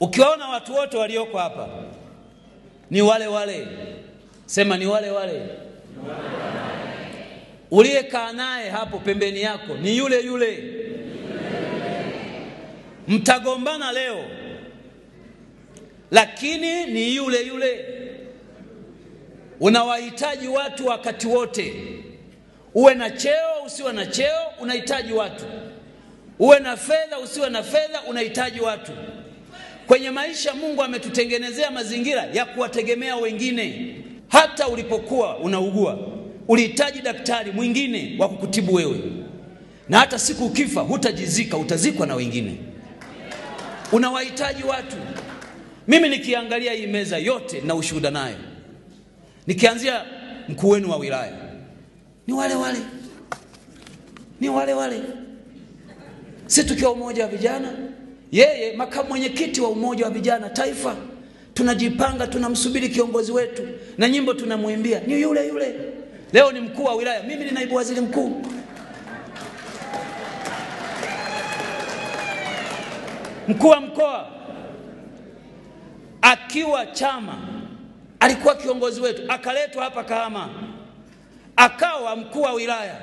Ukiwaona watu wote walioko hapa ni wale wale, sema ni wale wale. Uliyekaa naye hapo pembeni yako ni yule yule. Mtagombana leo, lakini ni yule yule. Unawahitaji watu wakati wote. Uwe na cheo usiwe na cheo, unahitaji watu. Uwe na fedha usiwe na fedha, unahitaji watu. Kwenye maisha Mungu ametutengenezea mazingira ya kuwategemea wengine. Hata ulipokuwa unaugua, ulihitaji daktari mwingine wa kukutibu wewe. Na hata siku ukifa hutajizika, utazikwa na wengine. Unawahitaji watu. Mimi nikiangalia hii meza yote na ushuhuda nayo, nikianzia mkuu wenu wa wilaya, ni wale wale. Ni wale wale. Sisi tukiwa umoja wa vijana, yeye makamu mwenyekiti wa umoja wa vijana taifa, tunajipanga, tunamsubiri kiongozi wetu na nyimbo tunamwimbia ni yule yule. Leo ni mkuu wa wilaya, mimi ni naibu waziri mkuu. Mkuu wa mkoa akiwa chama alikuwa kiongozi wetu, akaletwa hapa Kahama akawa mkuu wa wilaya.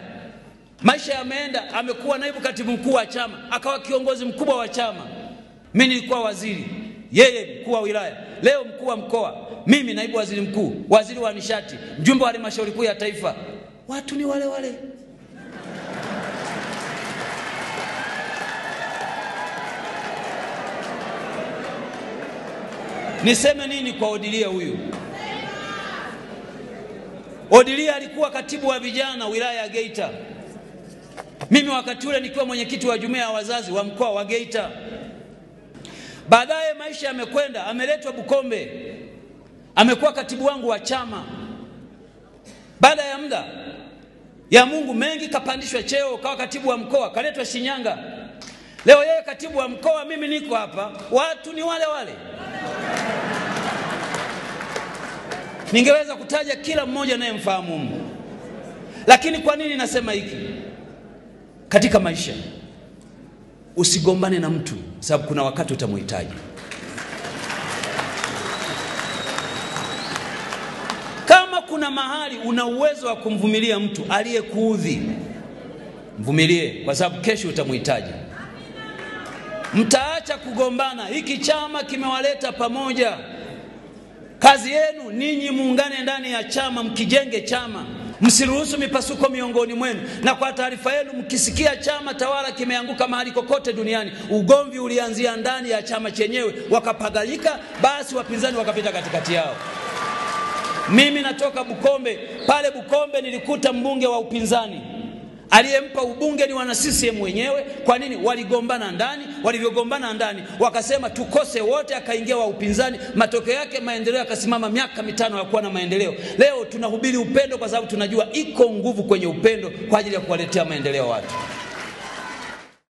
Maisha yameenda, amekuwa naibu katibu mkuu wa chama, akawa kiongozi mkubwa wa chama. Mimi nilikuwa waziri, yeye mkuu wa wilaya. Leo mkuu wa mkoa, mimi naibu waziri mkuu, waziri wa nishati, mjumbe wa halmashauri kuu ya taifa. Watu ni wale wale. Niseme nini kwa Odilia huyu? Odilia alikuwa katibu wa vijana wilaya ya Geita. Mimi wakati ule nikiwa mwenyekiti wa jumuiya ya wazazi wa mkoa wa Geita. Baadaye maisha yamekwenda, ameletwa Bukombe, amekuwa katibu wangu wa chama. Baada ya muda ya Mungu mengi, kapandishwa cheo, kawa katibu wa mkoa, kaletwa Shinyanga. Leo yeye katibu wa mkoa, mimi niko hapa. Watu ni wale wale. Ningeweza kutaja kila mmoja naye mfahamu Mungu. Lakini kwa nini nasema hiki? Katika maisha usigombane na mtu, sababu kuna wakati utamhitaji. Kama kuna mahali una uwezo wa kumvumilia mtu aliyekuudhi, mvumilie, kwa sababu kesho utamhitaji. Mtaacha kugombana. Hiki chama kimewaleta pamoja. Kazi yenu ninyi muungane ndani ya chama, mkijenge chama. Msiruhusu mipasuko miongoni mwenu. Na kwa taarifa yenu, mkisikia chama tawala kimeanguka mahali kokote duniani, ugomvi ulianzia ndani ya chama chenyewe, wakapagalika, basi wapinzani wakapita katikati yao. Mimi natoka Bukombe. Pale Bukombe nilikuta mbunge wa upinzani. Aliyempa ubunge ni wana CCM wenyewe. Kwa nini? Waligombana ndani. Walivyogombana ndani, wakasema tukose wote, akaingia wa upinzani. Matokeo yake maendeleo yakasimama miaka 5 ya kuwa na maendeleo. Leo tunahubiri upendo kwa sababu tunajua iko nguvu kwenye upendo kwa ajili ya kuwaletea maendeleo watu.